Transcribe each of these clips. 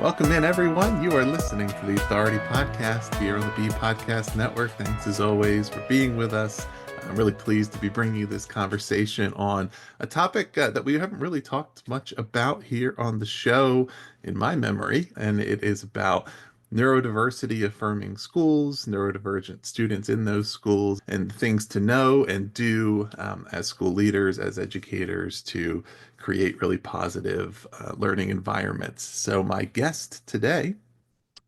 Welcome in, everyone. You are listening to the Authority Podcast here on the B Podcast Network. Thanks, as always, for being with us. I'm really pleased to be bringing you this conversation on a topic that we haven't really talked much about here on the show in my memory, and it is about neurodiversity-affirming schools, neurodivergent students in those schools, and things to know and do as school leaders, as educators, to create really positive learning environments. So my guests today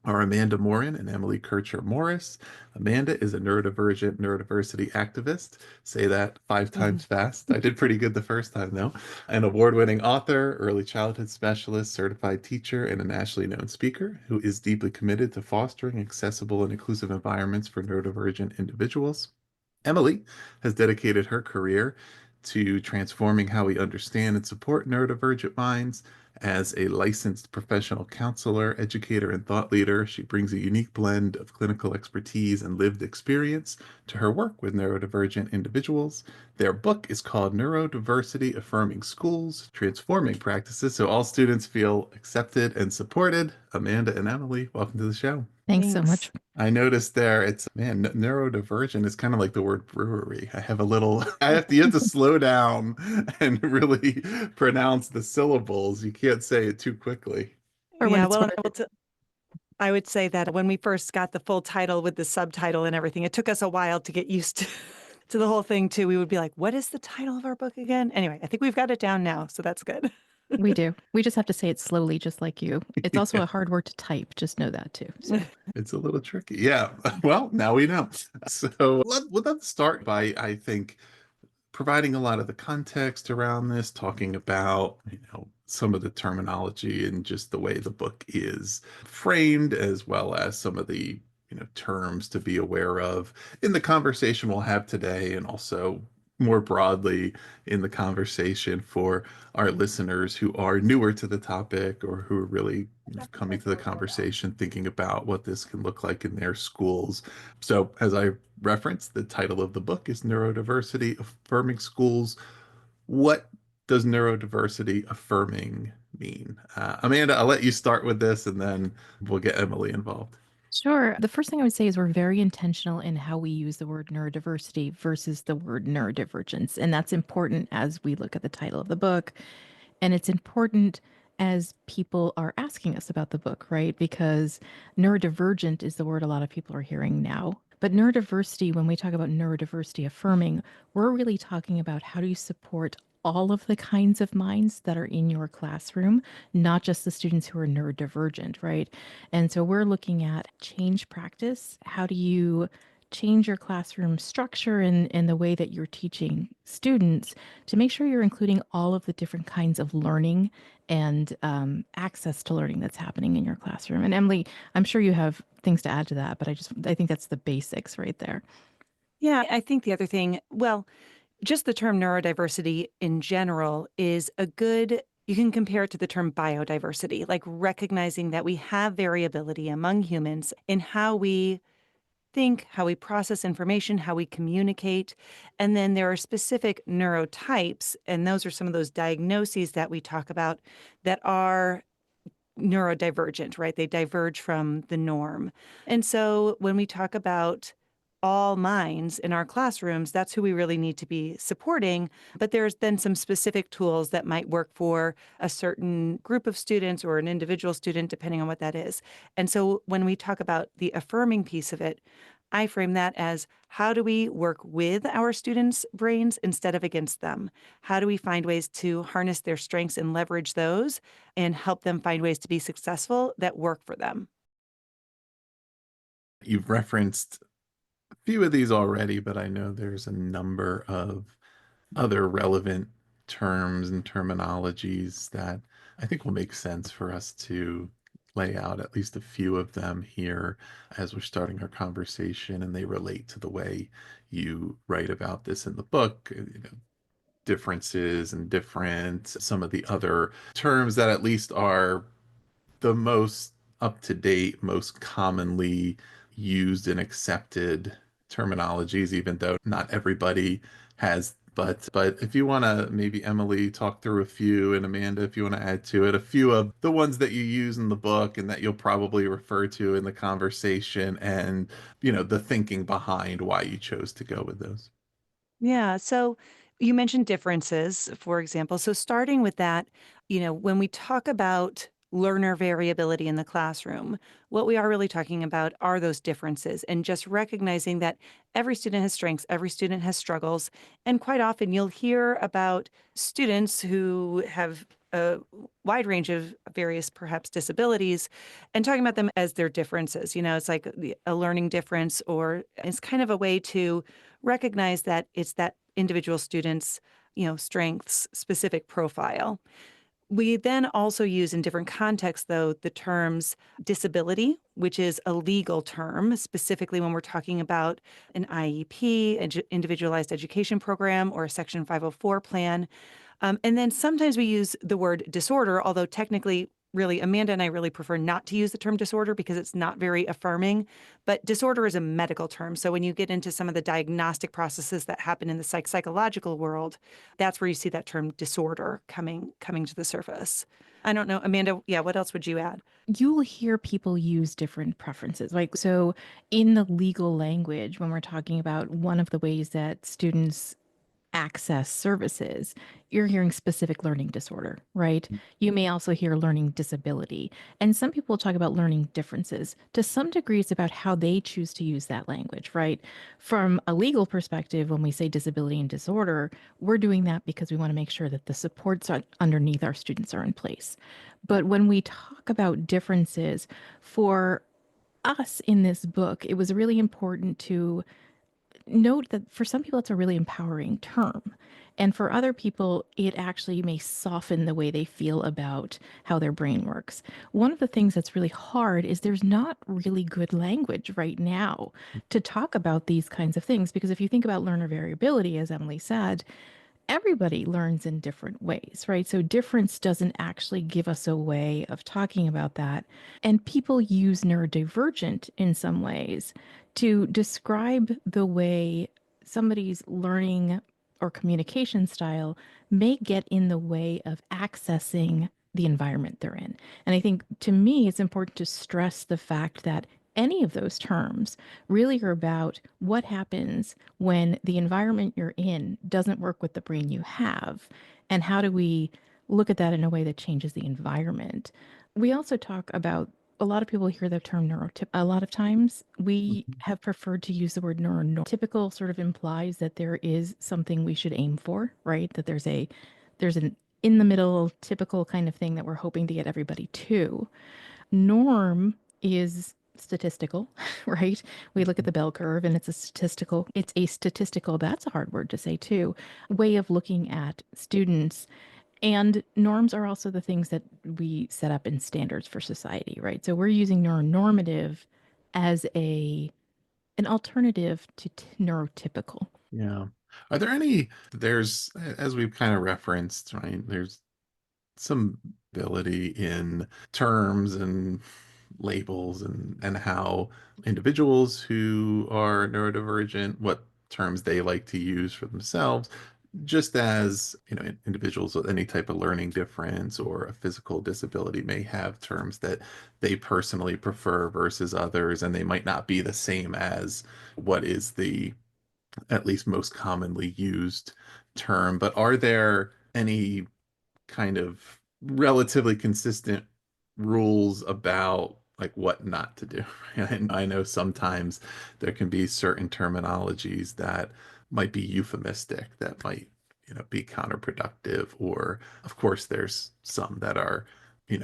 are Amanda Morin and Emily Kircher-Morris. Amanda is a neurodivergent neurodiversity activist. Say that 5 times fast. I did pretty good the first time, though. An award-winning author, early childhood specialist, certified teacher, and a nationally known speaker who is deeply committed to fostering accessible and inclusive environments for neurodivergent individuals. Emily has dedicated her career to transforming how we understand and support neurodivergent minds. As a licensed professional counselor, educator, and thought leader, she brings a unique blend of clinical expertise and lived experience to her work with neurodivergent individuals. Their book is called Neurodiversity-Affirming Schools, Transforming Practices so all students feel accepted and supported. Amanda and Emily, welcome to the show. Thanks so much. I noticed there neurodivergent is kind of like the word brewery. You have to slow down and really pronounce the syllables. You can't say it too quickly. Or when it's I would say that when we first got the full title with the subtitle and everything, it took us a while to get used to the whole thing too. We would be like, what is the title of our book again? Anyway, I think we've got it down now, so that's good. We do. We just have to say it slowly, just like you. It's also a hard word to type. Just know that too. So. It's a little tricky. Yeah. Well, now we know. So let's start by, I think, providing a lot of the context around this, talking about, some of the terminology and just the way the book is framed, as well as some of the, terms to be aware of in the conversation we'll have today, and also more broadly in the conversation for our listeners who are newer to the topic or who are really coming to the conversation thinking about what this can look like in their schools. So as I referenced, the title of the book is Neurodiversity Affirming Schools. What does neurodiversity affirming mean? Amanda, I'll let you start with this and then we'll get Emily involved. Sure. The first thing I would say is we're very intentional in how we use the word neurodiversity versus the word neurodivergence. And that's important as we look at the title of the book. And it's important as people are asking us about the book, right? Because neurodivergent is the word a lot of people are hearing now. But neurodiversity, when we talk about neurodiversity affirming, we're really talking about how do you support all of the kinds of minds that are in your classroom, not just the students who are neurodivergent, right? And so we're looking at change practice. How do you change your classroom structure and the way that you're teaching students to make sure you're including all of the different kinds of learning and access to learning that's happening in your classroom. And Emily, I'm sure you have things to add to that, but I think that's the basics right there. Yeah, I think the other thing, just the term neurodiversity in general is you can compare it to the term biodiversity, like recognizing that we have variability among humans in how we think, how we process information, how we communicate. And then there are specific neurotypes, and those are some of those diagnoses that we talk about that are neurodivergent, right? They diverge from the norm. And so when we talk about all minds in our classrooms, that's who we really need to be supporting. But there's then some specific tools that might work for a certain group of students or an individual student, depending on what that is. And so when we talk about the affirming piece of it, I frame that as how do we work with our students' brains instead of against them? How do we find ways to harness their strengths and leverage those and help them find ways to be successful that work for them? You've referenced a few of these already, but I know there's a number of other relevant terms and terminologies that I think will make sense for us to lay out at least a few of them here as we're starting our conversation, and they relate to the way you write about this in the book. Differences and some of the other terms that at least are the most up to date, most commonly used and accepted terminologies, even though not everybody has But if you want to, maybe Emily, talk through a few, and Amanda, if you want to add to it, a few of the ones that you use in the book and that you'll probably refer to in the conversation, and the thinking behind why you chose to go with those. Yeah. So you mentioned differences, for example. So starting with that, when we talk about learner variability in the classroom, what we are really talking about are those differences and just recognizing that every student has strengths, every student has struggles. And quite often you'll hear about students who have a wide range of various perhaps disabilities and talking about them as their differences. It's like a learning difference, or it's kind of a way to recognize that it's that individual student's, strengths, specific profile. We then also use in different contexts, though, the terms disability, which is a legal term, specifically when we're talking about an IEP, individualized education program, or a Section 504 plan. And then sometimes we use the word disorder, although technically, really, Amanda and I really prefer not to use the term disorder because it's not very affirming. But disorder is a medical term. So when you get into some of the diagnostic processes that happen in the psychological world, that's where you see that term disorder coming to the surface. I don't know, Amanda, yeah, what else would you add? You'll hear people use different preferences. Like, so in the legal language, when we're talking about one of the ways that students access services, you're hearing specific learning disorder, right? You may also hear learning disability. And some people talk about learning differences. To some degree, it's about how they choose to use that language, right? From a legal perspective, when we say disability and disorder, we're doing that because we want to make sure that the supports underneath our students are in place. But when we talk about differences, for us in this book, it was really important to note that for some people, it's a really empowering term. And for other people, it actually may soften the way they feel about how their brain works. One of the things that's really hard is there's not really good language right now to talk about these kinds of things. Because if you think about learner variability, as Emily said, everybody learns in different ways, right? So difference doesn't actually give us a way of talking about that. And people use neurodivergent in some ways to describe the way somebody's learning or communication style may get in the way of accessing the environment they're in. And I think to me, it's important to stress the fact that any of those terms really are about what happens when the environment you're in doesn't work with the brain you have, and how do we look at that in a way that changes the environment. We also talk about, a lot of people hear the term neurotypical. A lot of times we have preferred to use the word neurotypical. Sort of implies that there is something we should aim for, right? That there's an in the middle typical kind of thing that we're hoping to get everybody to. Norm is statistical, right? We look at the bell curve and it's a statistical, that's a hard word to say too, way of looking at students. And norms are also the things that we set up in standards for society, right? So we're using neuronormative as an alternative to neurotypical. Yeah. Are there there's, as we've kind of referenced, right? There's some ability in terms and labels, and how individuals who are neurodivergent, what terms they like to use for themselves, just as individuals with any type of learning difference or a physical disability may have terms that they personally prefer versus others, and they might not be the same as what is the at least most commonly used term. But are there any kind of relatively consistent rules about like what not to do? And I know sometimes there can be certain terminologies that might be euphemistic, that might, be counterproductive, or of course there's some that are,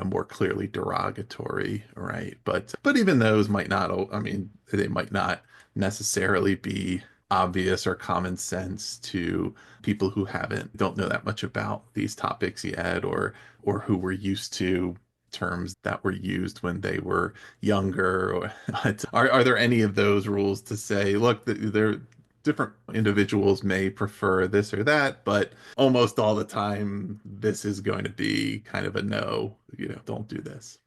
more clearly derogatory, right? But even those might not, I mean, they might not necessarily be obvious or common sense to people who don't know that much about these topics yet, or who were used to terms that were used when they were younger. But are there any of those rules to say, look, there different individuals may prefer this or that, but almost all the time this is going to be kind of a no, don't do this?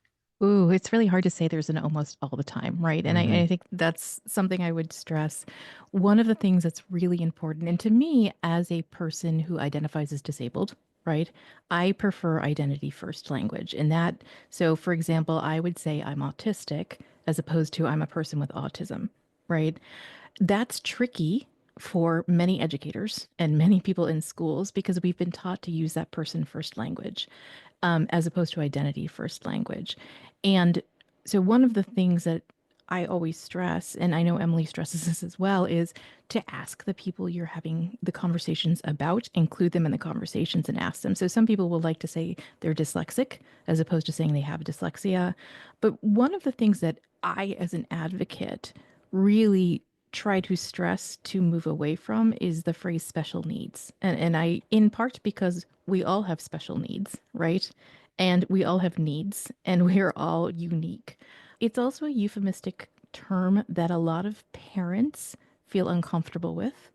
Ooh, it's really hard to say there's an almost all the time, right? And Hmm. I think that's something I would stress. One of the things that's really important, and to me, as a person who identifies as disabled, right, I prefer identity first language. And that, so for example, I would say I'm autistic as opposed to I'm a person with autism, right? That's tricky for many educators and many people in schools because we've been taught to use that person first language as opposed to identity first language. And so, one of the things that I always stress, and I know Emily stresses this as well, is to ask the people you're having the conversations about, include them in the conversations and ask them. So, some people will like to say they're dyslexic as opposed to saying they have dyslexia. But one of the things that I, as an advocate, really try to stress to move away from is the phrase special needs. And I, in part because we all have special needs, right? And we all have needs and we're all unique. It's also a euphemistic term that a lot of parents feel uncomfortable with.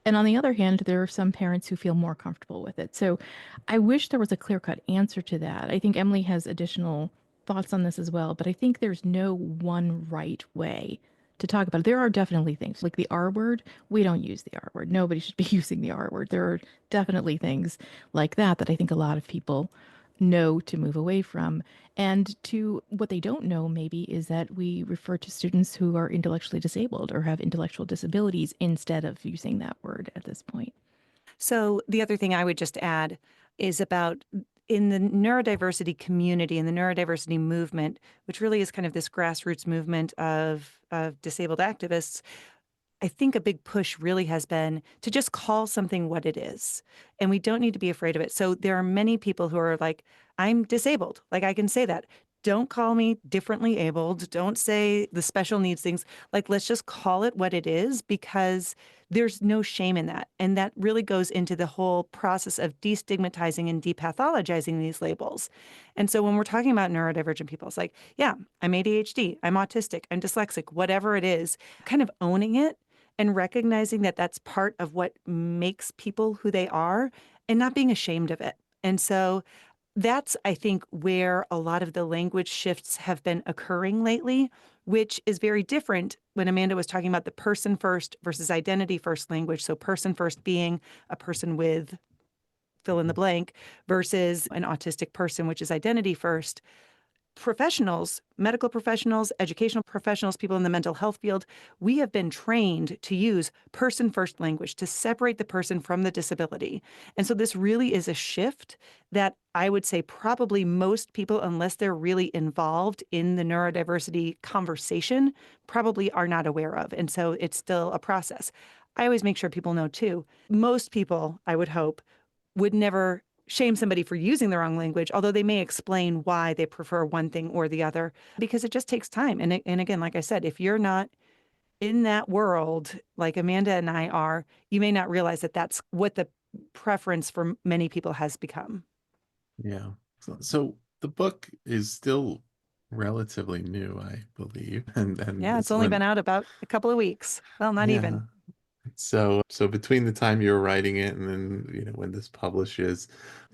And on the other hand, there are some parents who feel more comfortable with it. So I wish there was a clear cut answer to that. I think Emily has additional thoughts on this as well, but I think there's no one right way to talk about it. There are definitely things like the R word. We don't use the R word. Nobody should be using the R word. There are definitely things like that that I think a lot of people know to move away from. And to what they don't know, maybe, is that we refer to students who are intellectually disabled or have intellectual disabilities instead of using that word at this point. So the other thing I would just add is about in the neurodiversity community and the neurodiversity movement, which really is kind of this grassroots movement of disabled activists. I think a big push really has been to just call something what it is. And we don't need to be afraid of it. So there are many people who are like, I'm disabled. Like I can say that. Don't call me differently abled. Don't say the special needs things. Like, let's just call it what it is because there's no shame in that. And that really goes into the whole process of destigmatizing and depathologizing these labels. And so when we're talking about neurodivergent people, it's like, yeah, I'm ADHD, I'm autistic, I'm dyslexic, whatever it is, kind of owning it and recognizing that that's part of what makes people who they are and not being ashamed of it. And so that's, I think, where a lot of the language shifts have been occurring lately, which is very different when Amanda was talking about the person first versus identity first language. So, person first being a person with fill in the blank versus an autistic person, which is identity first. Professionals, medical professionals, educational professionals, people in the mental health field, we have been trained to use person first language to separate the person from the disability. And so this really is a shift that I would say probably most people, unless they're really involved in the neurodiversity conversation, probably are not aware of. And so it's still a process. I always make sure people know too. Most people, I would hope, would never shame somebody for using the wrong language, although they may explain why they prefer one thing or the other, because it just takes time. And again, like I said, if you're not in that world, like Amanda and I are, you may not realize that that's what the preference for many people has become. Yeah. So the book is still relatively new, I believe, and Yeah, it's this only been when out about a couple of weeks. Well, not yeah. even. So between the time you're writing it and then, when this publishes,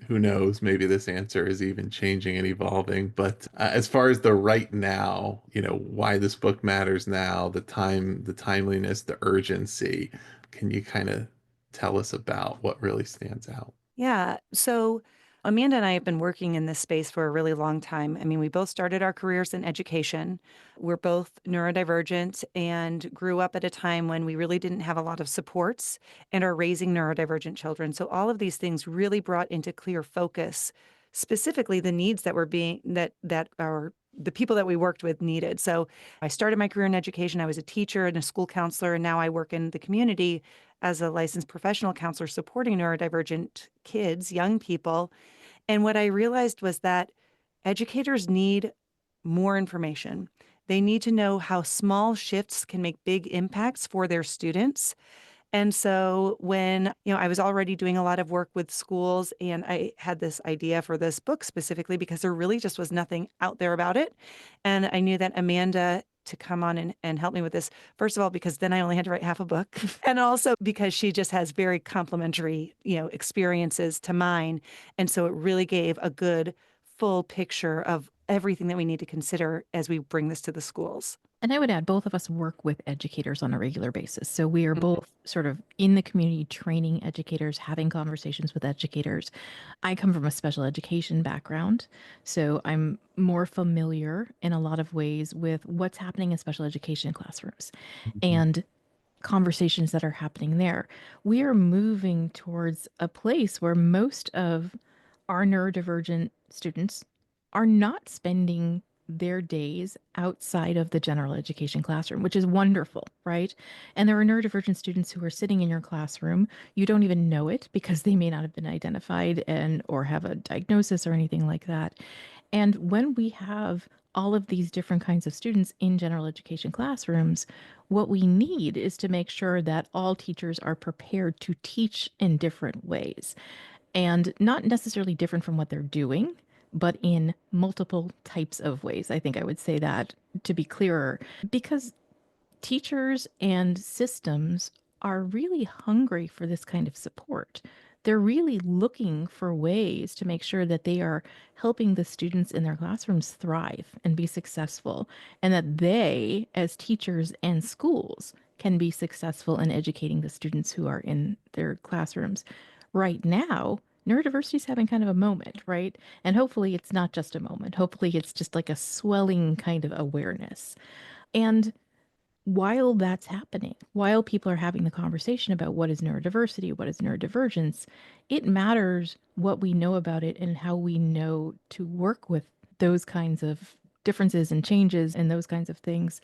who knows, maybe this answer is even changing and evolving. But as far as the right now, why this book matters now, the timeliness, the urgency, can you kind of tell us about what really stands out? Yeah. So Amanda and I have been working in this space for a really long time. I mean, we both started our careers in education. We're both neurodivergent and grew up at a time when we really didn't have a lot of supports and are raising neurodivergent children. So all of these things really brought into clear focus, specifically the needs that were being that are the people that we worked with needed. So I started my career in education. I was a teacher and a school counselor, and now I work in the community as a licensed professional counselor supporting neurodivergent kids, young people. And what I realized was that educators need more information. They need to know how small shifts can make big impacts for their students. And so when, I was already doing a lot of work with schools and I had this idea for this book specifically because there really just was nothing out there about it. And I knew that Amanda to come on and help me with this, first of all, because then I only had to write half a book. And also because she just has very complementary, experiences to mine. And so it really gave a good full picture of everything that we need to consider as we bring this to the schools. And I would add, both of us work with educators on a regular basis. So we are both sort of in the community training educators, having conversations with educators. I come from a special education background, so I'm more familiar in a lot of ways with what's happening in special education classrooms Mhm. and conversations that are happening there. We are moving towards a place where most of our neurodivergent students are not spending their days outside of the general education classroom, which is wonderful, right? And there are neurodivergent students who are sitting in your classroom. You don't even know it because they may not have been identified and or have a diagnosis or anything like that. And when we have all of these different kinds of students in general education classrooms, what we need is to make sure that all teachers are prepared to teach in different ways and not necessarily different from what they're doing, but in multiple types of ways. I think I would say that to be clearer, because teachers and systems are really hungry for this kind of support. They're really looking for ways to make sure that they are helping the students in their classrooms thrive and be successful, and that they, as teachers and schools, can be successful in educating the students who are in their classrooms. Right now, neurodiversity is having kind of a moment, right? And hopefully it's not just a moment. Hopefully it's just like a swelling kind of awareness. And while that's happening, while people are having the conversation about what is neurodiversity, what is neurodivergence, it matters what we know about it and how we know to work with those kinds of differences and changes and those kinds of things,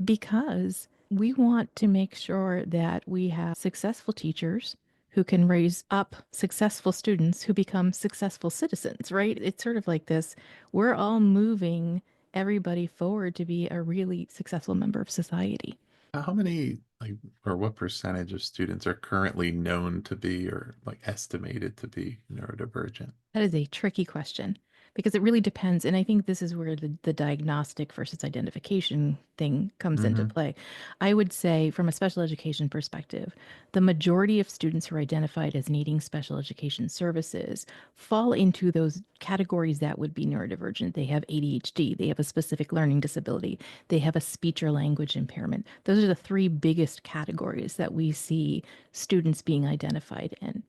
because we want to make sure that we have successful teachers who can raise up successful students who become successful citizens, right? It's sort of like this, we're all moving everybody forward to be a really successful member of society. How many, like, or what percentage of students are currently known to be or like estimated to be neurodivergent? That is a tricky question because it really depends. And I think this is where the diagnostic versus identification thing comes into Hmm. play. I would say, from a special education perspective, the majority of students who are identified as needing special education services fall into those categories that would be neurodivergent. They have ADHD, they have a specific learning disability, they have a speech or language impairment. Those are the three biggest categories that we see students being identified in.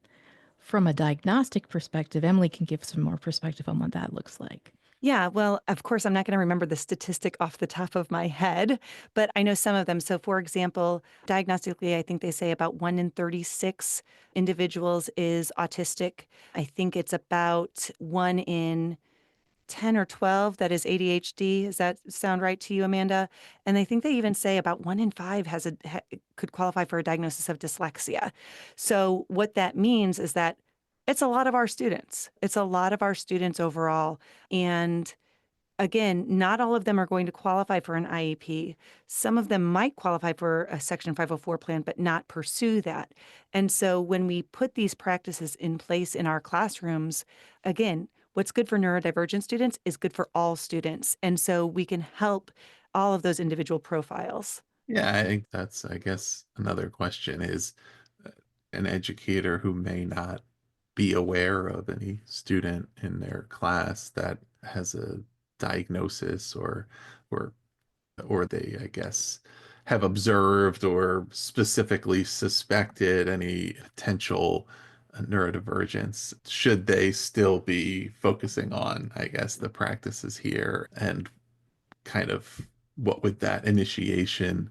From a diagnostic perspective, Emily can give some more perspective on what that looks like. Yeah, well, of course, I'm not going to remember the statistic off the top of my head, but I know some of them. So, for example, diagnostically, I think they say about 1 in 36 individuals is autistic. I think it's about 1 in 10 or 12 that is ADHD. Does that sound right to you, Amanda? And I think they even say about 1 in 5 could qualify for a diagnosis of dyslexia. So what that means is that it's a lot of our students. It's a lot of our students overall. And again, not all of them are going to qualify for an IEP. Some of them might qualify for a Section 504 plan, but not pursue that. And so when we put these practices in place in our classrooms, again, what's good for neurodivergent students is good for all students. And so we can help all of those individual profiles. Yeah, I think that's, I guess, another question is uh, an educator who may not be aware of any student in their class that has a diagnosis or or they, I guess, have observed or specifically suspected any potential neurodivergence. Should they still be focusing on, I guess, the practices here and kind of what would that initiation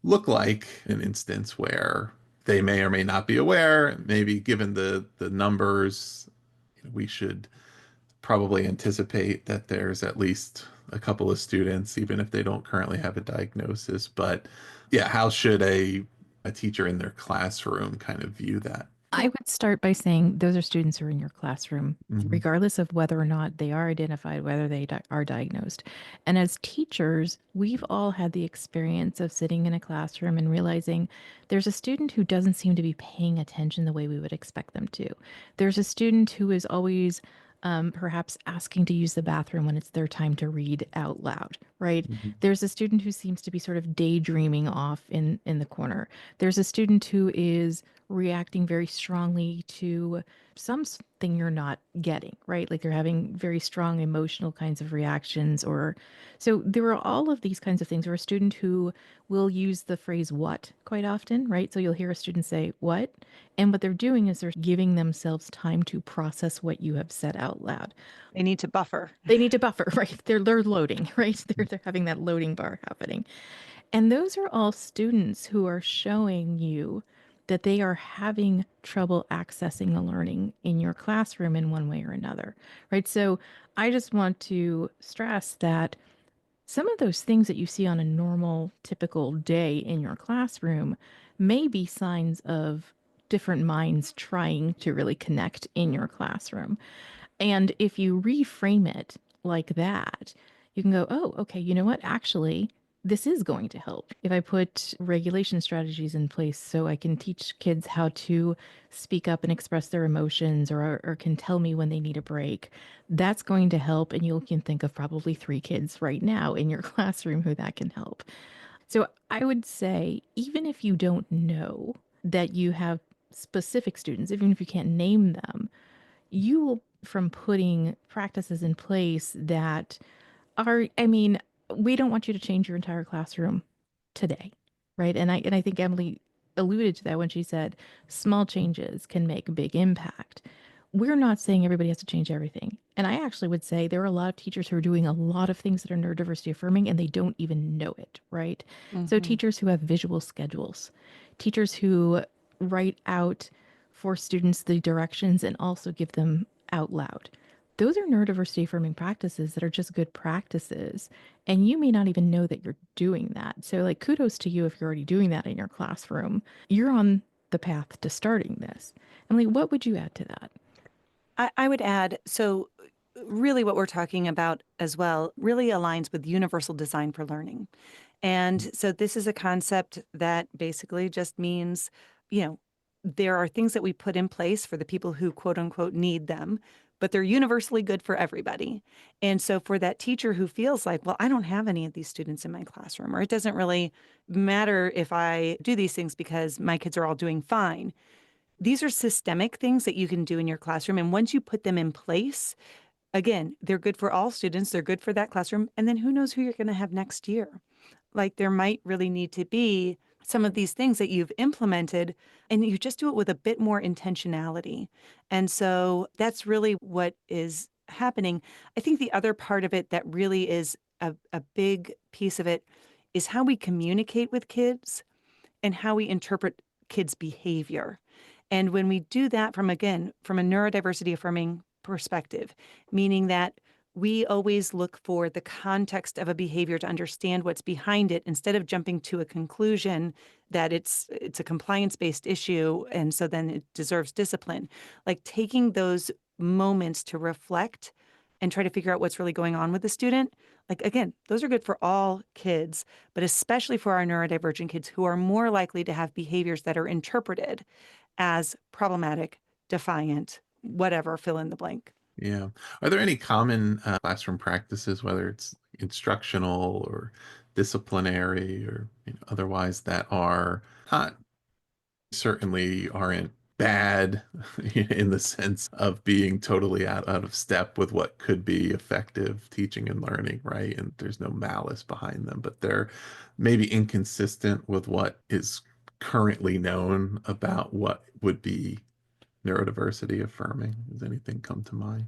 look like? An instance where they may or may not be aware, maybe given the numbers, we should probably anticipate that there's at least a couple of students, even if they don't currently have a diagnosis. But yeah, how should a teacher in their classroom kind of view that? I would start by saying those are students who are in your classroom, Hmm. regardless of whether or not they are identified, whether they are diagnosed. And as teachers, we've all had the experience of sitting in a classroom and realizing there's a student who doesn't seem to be paying attention the way we would expect them to. There's a student who is always perhaps asking to use the bathroom when it's their time to read out loud, right? Hmm. There's a student who seems to be sort of daydreaming off in the corner. There's a student who is reacting very strongly to something you're not getting, right? Like they're having very strong emotional kinds of reactions. Or so there are all of these kinds of things, or a student who will use the phrase what quite often, right? So you'll hear a student say what, and what they're doing is they're giving themselves time to process what you have said out loud. They need to buffer. They need to buffer, right? They're loading, right? They're having that loading bar happening. And those are all students who are showing you that they are having trouble accessing the learning in your classroom in one way or another, right? So I just want to stress that some of those things that you see on a normal, typical day in your classroom may be signs of different minds trying to really connect in your classroom. And if you reframe it like that, you can go, oh, okay, you know what? Actually, this is going to help. If I put regulation strategies in place so I can teach kids how to speak up and express their emotions, or can tell me when they need a break, that's going to help. And you can think of probably 3 kids right now in your classroom who that can help. So I would say, even if you don't know that you have specific students, even if you can't name them, you will, from putting practices in place that are, I mean, we don't want you to change your entire classroom today, right? And I think Emily alluded to that when she said small changes can make a big impact. We're not saying everybody has to change everything. And I actually would say there are a lot of teachers who are doing a lot of things that are neurodiversity affirming and they don't even know it, right? So teachers who have visual schedules, teachers who write out for students the directions and also give them out loud. Those are neurodiversity affirming practices that are just good practices. And you may not even know that you're doing that. So, like, kudos to you if you're already doing that in your classroom. You're on the path to starting this. Emily, what would you add to that? I would add, so really what we're talking about as well really aligns with universal design for learning. And so this is a concept that basically just means, you know, there are things that we put in place for the people who quote unquote need them, but they're universally good for everybody. And so for that teacher who feels like, well, I don't have any of these students in my classroom, or it doesn't really matter if I do these things because my kids are all doing fine. These are systemic things that you can do in your classroom. And once you put them in place, again, they're good for all students. They're good for that classroom. And then who knows who you're going to have next year? Like there might really need to be some of these things that you've implemented and you just do it with a bit more intentionality. And so that's really what is happening. I think the other part of it that really is a big piece of it is how we communicate with kids and how we interpret kids' behavior. And when we do that from, again, from a neurodiversity affirming perspective, meaning that we always look for the context of a behavior to understand what's behind it instead of jumping to a conclusion that it's a compliance-based issue and so then it deserves discipline. Like taking those moments to reflect and try to figure out what's really going on with the student. Like, again, those are good for all kids, but especially for our neurodivergent kids who are more likely to have behaviors that are interpreted as problematic, defiant, whatever, fill in the blank. Yeah. Are there any common classroom practices, whether it's instructional or disciplinary or otherwise, that are not certainly aren't bad in the sense of being totally out of step with what could be effective teaching and learning, right? And there's no malice behind them, but they're maybe inconsistent with what is currently known about what would be neurodiversity affirming. Does anything come to mind?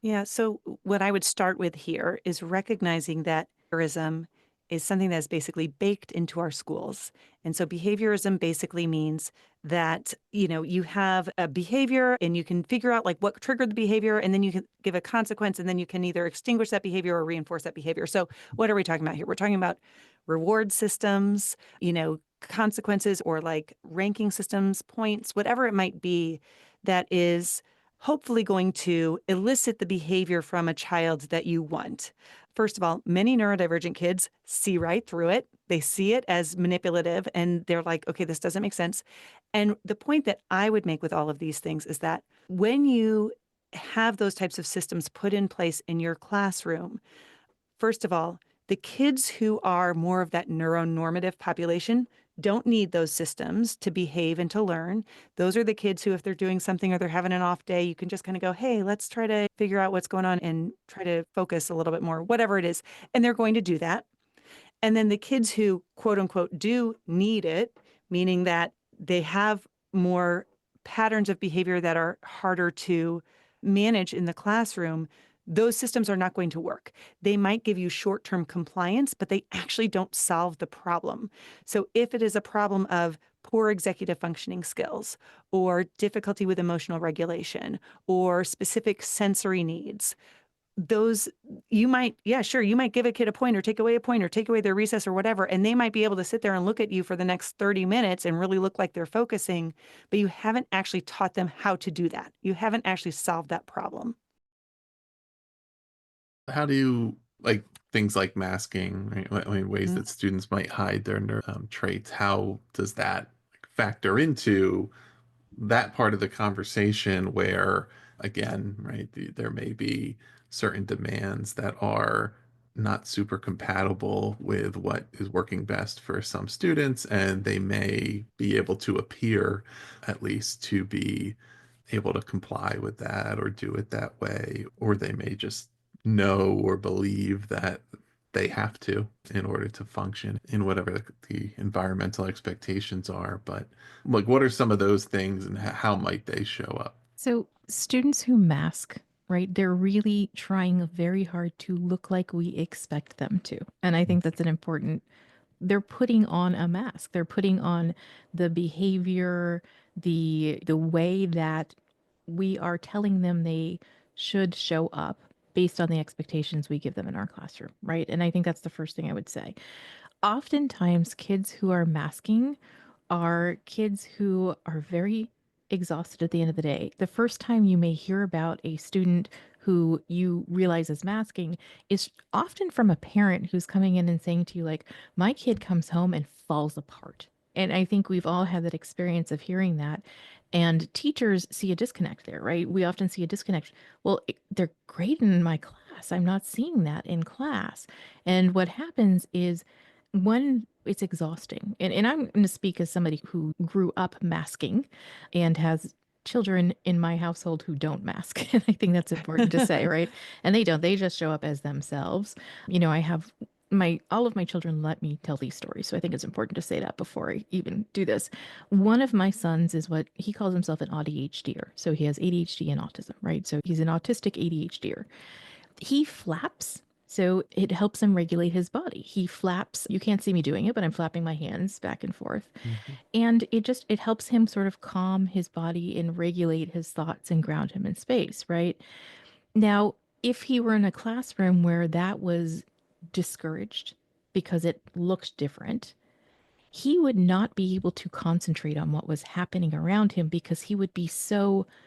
Yeah. So, what I would start with here is recognizing that behaviorism is something that's basically baked into our schools. And so, behaviorism basically means that, you have a behavior and you can figure out like what triggered the behavior, and then you can give a consequence, and then you can either extinguish that behavior or reinforce that behavior. So, what are we talking about here? We're talking about reward systems, consequences or like ranking systems, points, whatever it might be that is hopefully going to elicit the behavior from a child that you want. First of all, many neurodivergent kids see right through it. They see it as manipulative and they're like, okay, this doesn't make sense. And the point that I would make with all of these things is that when you have those types of systems put in place in your classroom, first of all, the kids who are more of that neuronormative population don't need those systems to behave and to learn. Those are the kids who, if they're doing something or they're having an off day, you can just kind of go, hey, let's try to figure out what's going on and try to focus a little bit more, whatever it is. And they're going to do that. And then the kids who, quote unquote, do need it, meaning that they have more patterns of behavior that are harder to manage in the classroom, those systems are not going to work. They might give you short-term compliance, but they actually don't solve the problem. So if it is a problem of poor executive functioning skills or difficulty with emotional regulation or specific sensory needs, those you might, yeah, sure, you might give a kid a point or take away their recess or whatever, and they might be able to sit there and look at you for the next 30 minutes and really look like they're focusing, but you haven't actually taught them how to do that. You haven't actually solved that problem. How do you like things like masking, right? I mean, ways that students might hide their traits. How does that factor into that part of the conversation where, again, right, there may be certain demands that are not super compatible with what is working best for some students, and they may be able to appear at least to be able to comply with that or do it that way, or they may just know or believe that they have to in order to function in whatever the environmental expectations are. But like, what are some of those things and how might they show up? So students who mask, right, they're really trying very hard to look like we expect them to. And I think that's an important, they're putting on a mask. They're putting on the behavior, the way that we are telling them they should show up based on the expectations we give them in our classroom, right? And I think that's the first thing I would say. Oftentimes, kids who are masking are kids who are very exhausted at the end of the day. The first time you may hear about a student who you realize is masking is often from a parent who's coming in and saying to you, like, my kid comes home and falls apart. And I think we've all had that experience of hearing that. And teachers see a disconnect there, right? We often see a disconnect. Well, they're great in my class. I'm not seeing that in class. And what happens is, one, it's exhausting. And I'm going to speak as somebody who grew up masking and has children in my household who don't mask. And I think that's important to say, right? And they don't, they just show up as themselves. You know, I have all of my children let me tell these stories. So I think it's important to say that before I even do this. One of my sons is what he calls himself an ADHDer. So he has ADHD and autism, right? So he's an autistic ADHDer. He flaps. So it helps him regulate his body. He flaps. You can't see me doing it, but I'm flapping my hands back and forth. Mhm. And it helps him sort of calm his body and regulate his thoughts and ground him in space, right? Now, if he were in a classroom where that was discouraged because it looked different, he would not be able to concentrate on what was happening around him because he would be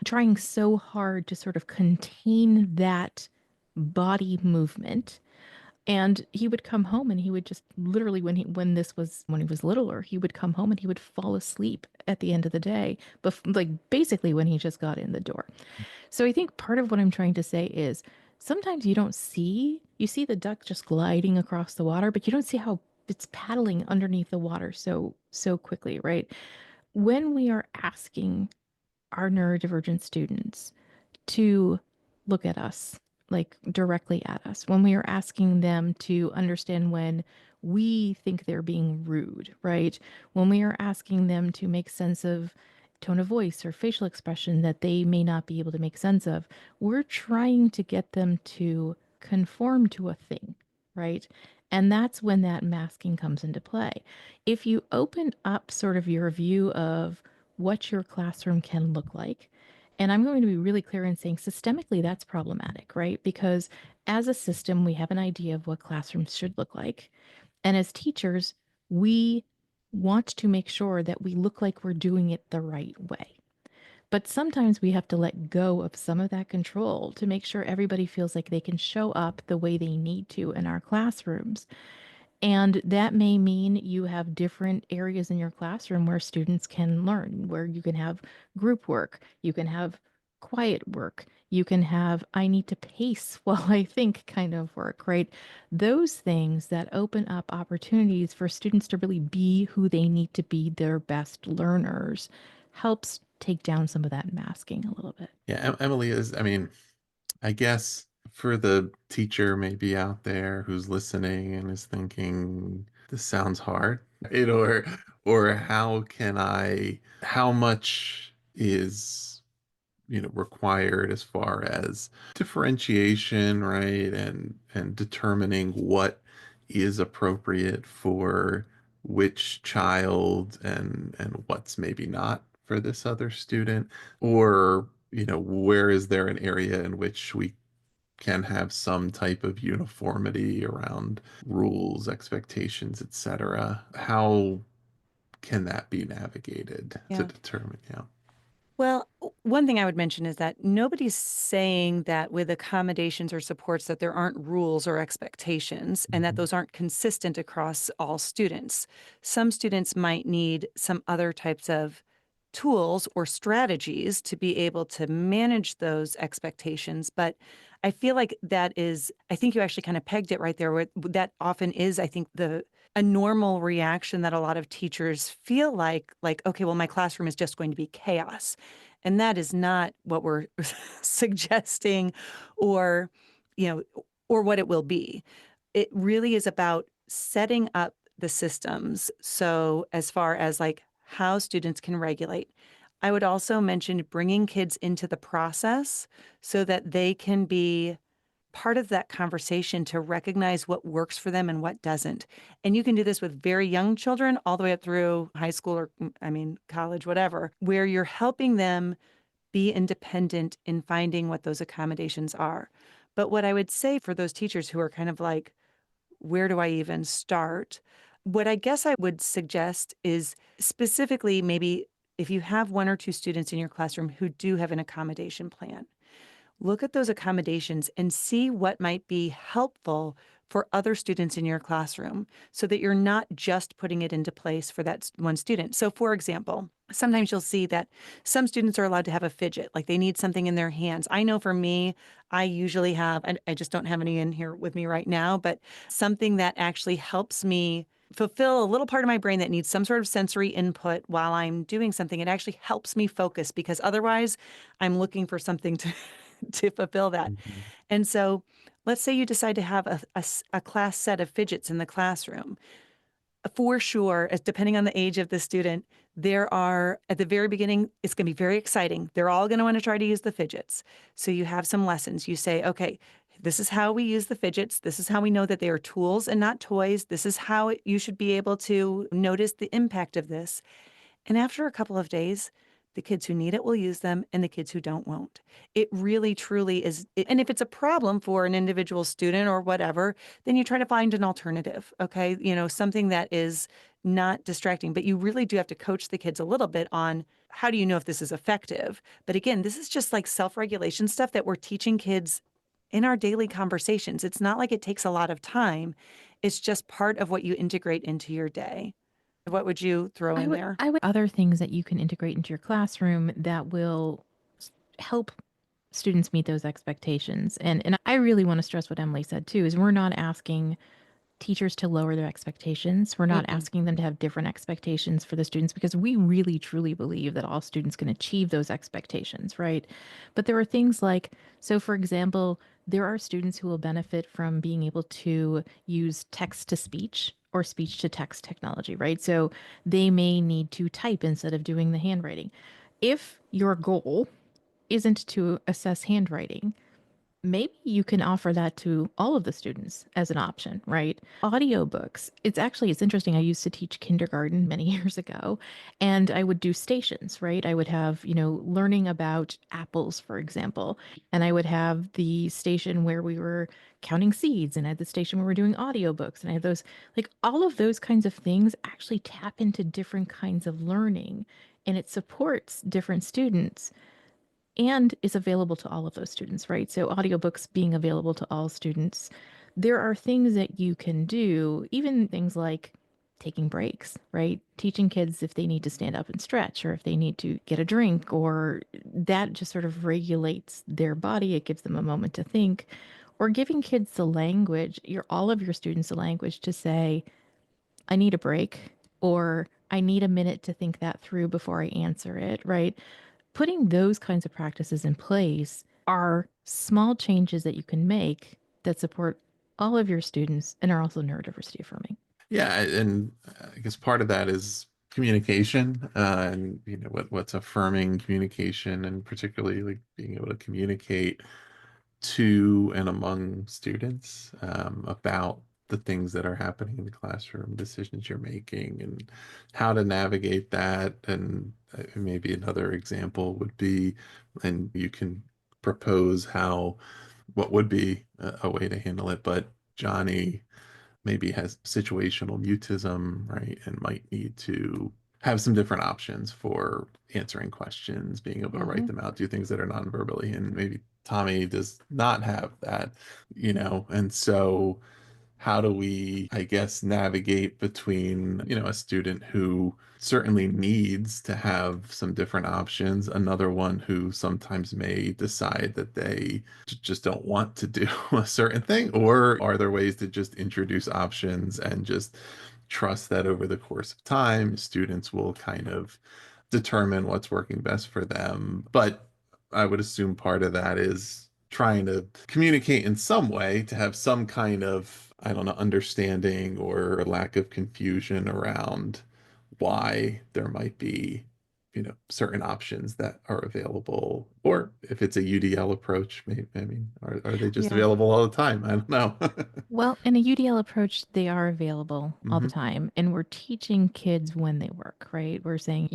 trying so hard to sort of contain that body movement. And he would come home and he would just literally, when he was littler, he would come home and he would fall asleep at the end of the day, but like basically when he just got in the door. So I think part of what I'm trying to say is sometimes you see the duck just gliding across the water, but you don't see how it's paddling underneath the water so quickly, right? When we are asking our neurodivergent students to look at us, like directly at us, when we are asking them to understand when we think they're being rude, right? When we are asking them to make sense of tone of voice or facial expression that they may not be able to make sense of, we're trying to get them to conform to a thing, right? And that's when that masking comes into play. If you open up sort of your view of what your classroom can look like, and I'm going to be really clear in saying systemically that's problematic, right? Because as a system, we have an idea of what classrooms should look like. And as teachers, we want to make sure that we look like we're doing it the right way. But sometimes we have to let go of some of that control to make sure everybody feels like they can show up the way they need to in our classrooms. And that may mean you have different areas in your classroom where students can learn, where you can have group work, you can have quiet work. You can have, I need to pace while I think kind of work, right? Those things that open up opportunities for students to really be who they need to be, their best learners, helps take down some of that masking a little bit. Yeah, Emily is, I mean, I guess for the teacher maybe out there who's listening and is thinking, this sounds hard, right? Or how much is, required as far as differentiation, right? And determining what is appropriate for which child and what's maybe not for this other student, or where is there an area in which we can have some type of uniformity around rules, expectations, etc. How can that be navigated to Yeah. determine? Yeah. Well, one thing I would mention is that nobody's saying that with accommodations or supports that there aren't rules or expectations and that Mhm. those aren't consistent across all students. Some students might need some other types of tools or strategies to be able to manage those expectations. But I feel like I think you actually kind of pegged it right there. Where that often is, I think, a normal reaction that a lot of teachers feel like, okay, well, my classroom is just going to be chaos. And that is not what we're suggesting or, you know, or what it will be. It really is about setting up the systems. So as far as like how students can regulate, I would also mention bringing kids into the process so that they can be part of that conversation to recognize what works for them and what doesn't. And you can do this with very young children all the way up through high school or, I mean, college, whatever, where you're helping them be independent in finding what those accommodations are. But what I would say for those teachers who are kind of like, where do I even start? What I guess I would suggest is specifically maybe if you have one or two students in your classroom who do have an accommodation plan, look at those accommodations and see what might be helpful for other students in your classroom so that you're not just putting it into place for that one student. So, for example, sometimes you'll see that some students are allowed to have a fidget, like they need something in their hands. I know for me, I usually have, I just don't have any in here with me right now, but something that actually helps me fulfill a little part of my brain that needs some sort of sensory input while I'm doing something. It actually helps me focus because otherwise I'm looking for something to to fulfill that. Mhm. And so let's say you decide to have a class set of fidgets in the classroom. For sure, as depending on the age of the student, there are at the very beginning, it's going to be very exciting. They're all going to want to try to use the fidgets. So you have some lessons. You say, okay, this is how we use the fidgets. This is how we know that they are tools and not toys. This is how you should be able to notice the impact of this. And after a couple of days, the kids who need it will use them and the kids who don't won't. It really truly is. And if it's a problem for an individual student or whatever, then you try to find an alternative. Okay. Something that is not distracting, but you really do have to coach the kids a little bit on how do you know if this is effective? But again, this is just like self regulation stuff that we're teaching kids in our daily conversations. It's not like it takes a lot of time, it's just part of what you integrate into your day. What would you throw in there? I would other things that you can integrate into your classroom that will help students meet those expectations. And I really want to stress what Emily said too, is we're not asking teachers to lower their expectations. We're not Mm-mm. asking them to have different expectations for the students because we really truly believe that all students can achieve those expectations, right? But there are things like, so for example, there are students who will benefit from being able to use text to speech or speech to text technology, right? So they may need to type instead of doing the handwriting. If your goal isn't to assess handwriting, maybe you can offer that to all of the students as an option, right? Audiobooks. It's interesting. I used to teach kindergarten many years ago, and I would do stations, right? I would have, learning about apples, for example, and I would have the station where we were counting seeds, and I had the station where we're doing audiobooks, and I had those, like all of those kinds of things actually tap into different kinds of learning, and it supports different students and is available to all of those students, right? So audiobooks being available to all students. There are things that you can do, even things like taking breaks, right? Teaching kids if they need to stand up and stretch or if they need to get a drink, or that just sort of regulates their body. It gives them a moment to think, or giving kids the language, all of your students the language to say, I need a break, or I need a minute to think that through before I answer it, right? Putting those kinds of practices in place are small changes that you can make that support all of your students and are also neurodiversity affirming. Yeah, and I guess part of that is communication, and what's affirming communication, and particularly like being able to communicate to and among students about the things that are happening in the classroom, decisions you're making, and how to navigate that. And maybe another example would be, and you can propose what would be a way to handle it, but Johnny maybe has situational mutism, right? And might need to have some different options for answering questions, being able to write them out, do things that are non-verbally. And maybe Tommy does not have that, and so how do we, I guess, navigate between, a student who certainly needs to have some different options, another one who sometimes may decide that they just don't want to do a certain thing, or are there ways to just introduce options and just trust that over the course of time, students will kind of determine what's working best for them? But I would assume part of that is trying to communicate in some way to have some kind of, I don't know, understanding or lack of confusion around why there might be, certain options that are available. Or if it's a UDL approach, maybe, I mean, are they just Yeah. available all the time? I don't know. Well, in a UDL approach, they are available all the Mhm. time. And we're teaching kids when they work, right? We're saying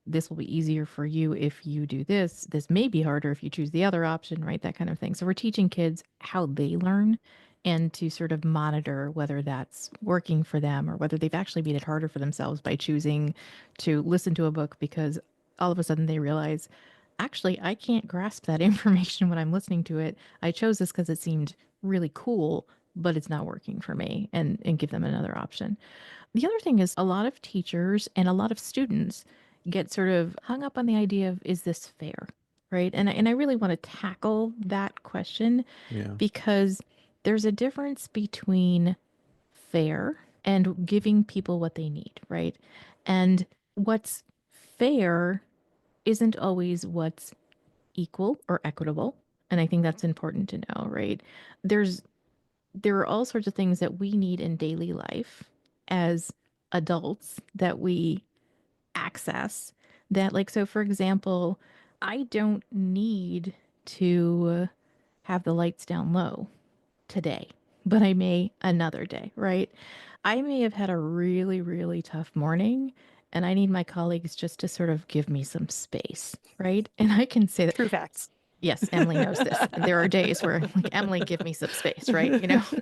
this will be easier for you if you do this. This may be harder if you choose the other option, right? That kind of thing. So we're teaching kids how they learn and to sort of monitor whether that's working for them or whether they've actually made it harder for themselves by choosing to listen to a book because all of a sudden they realize, actually, I can't grasp that information when I'm listening to it. I chose this because it seemed really cool, but it's not working for me, and give them another option. The other thing is a lot of teachers and a lot of students get sort of hung up on the idea of, is this fair? Right. And I really want to tackle that question Yeah. because there's a difference between fair and giving people what they need. Right. And what's fair isn't always what's equal or equitable. And I think that's important to know. Right. There's there are all sorts of things that we need in daily life as adults that we access that, like, so for example, I don't need to have the lights down low today, but I may another day, right? I may have had a really, really tough morning and I need my colleagues just to sort of give me some space, right? And I can say that, True facts. yes, Emily knows this. There are days where, like, Emily, give me some space, right?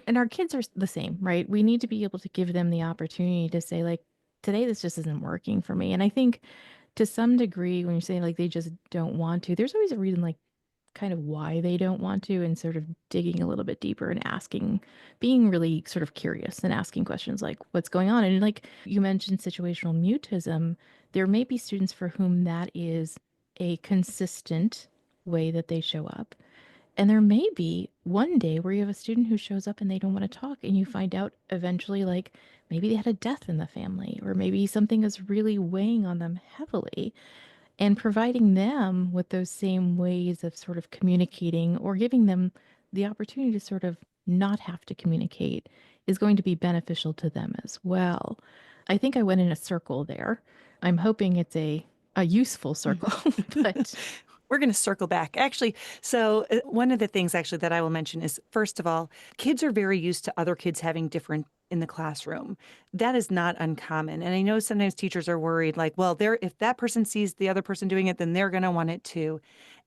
And our kids are the same, right? We need to be able to give them the opportunity to say, like, today, this just isn't working for me. And I think to some degree, when you say like they just don't want to, there's always a reason, like, kind of why they don't want to, and sort of digging a little bit deeper and asking, being really sort of curious and asking questions like, what's going on? And like you mentioned situational mutism, there may be students for whom that is a consistent way that they show up. And there may be one day where you have a student who shows up and they don't want to talk, and you find out eventually, like, maybe they had a death in the family, or maybe something is really weighing on them heavily. And providing them with those same ways of sort of communicating or giving them the opportunity to sort of not have to communicate is going to be beneficial to them as well. I think I went in a circle there. I'm hoping it's a useful circle, but We're going to circle back. Actually, so one of the things actually that I will mention is, first of all, kids are very used to other kids having different in the classroom. That is not uncommon. And I know sometimes teachers are worried, like, well, if that person sees the other person doing it, then they're going to want it too.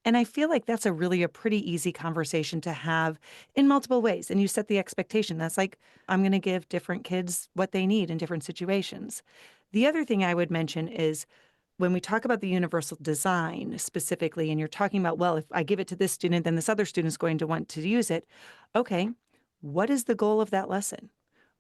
And I feel like that's a pretty easy conversation to have in multiple ways. And you set the expectation. That's like, I'm going to give different kids what they need in different situations. The other thing I would mention is, when we talk about the universal design specifically, and you're talking about, well, if I give it to this student, then this other student is going to want to use it. Okay, what is the goal of that lesson?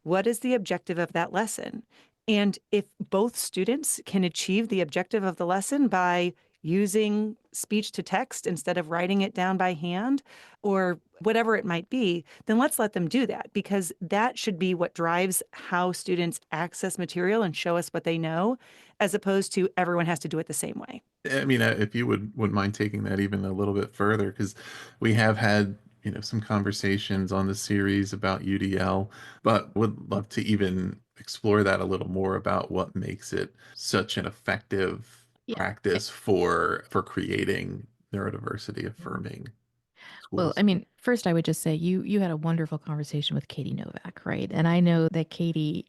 what is the objective of that lesson? And if both students can achieve the objective of the lesson by using speech to text instead of writing it down by hand or whatever it might be, then let's let them do that, because that should be what drives how students access material and show us what they know, as opposed to everyone has to do it the same way. I mean, if you wouldn't mind taking that even a little bit further, because we have had, some conversations on the series about UDL, but would love to even explore that a little more about what makes it such an effective Yeah. practice for creating neurodiversity affirming Well, schools. I mean, first I would just say you had a wonderful conversation with Katie Novak, right? And I know that Katie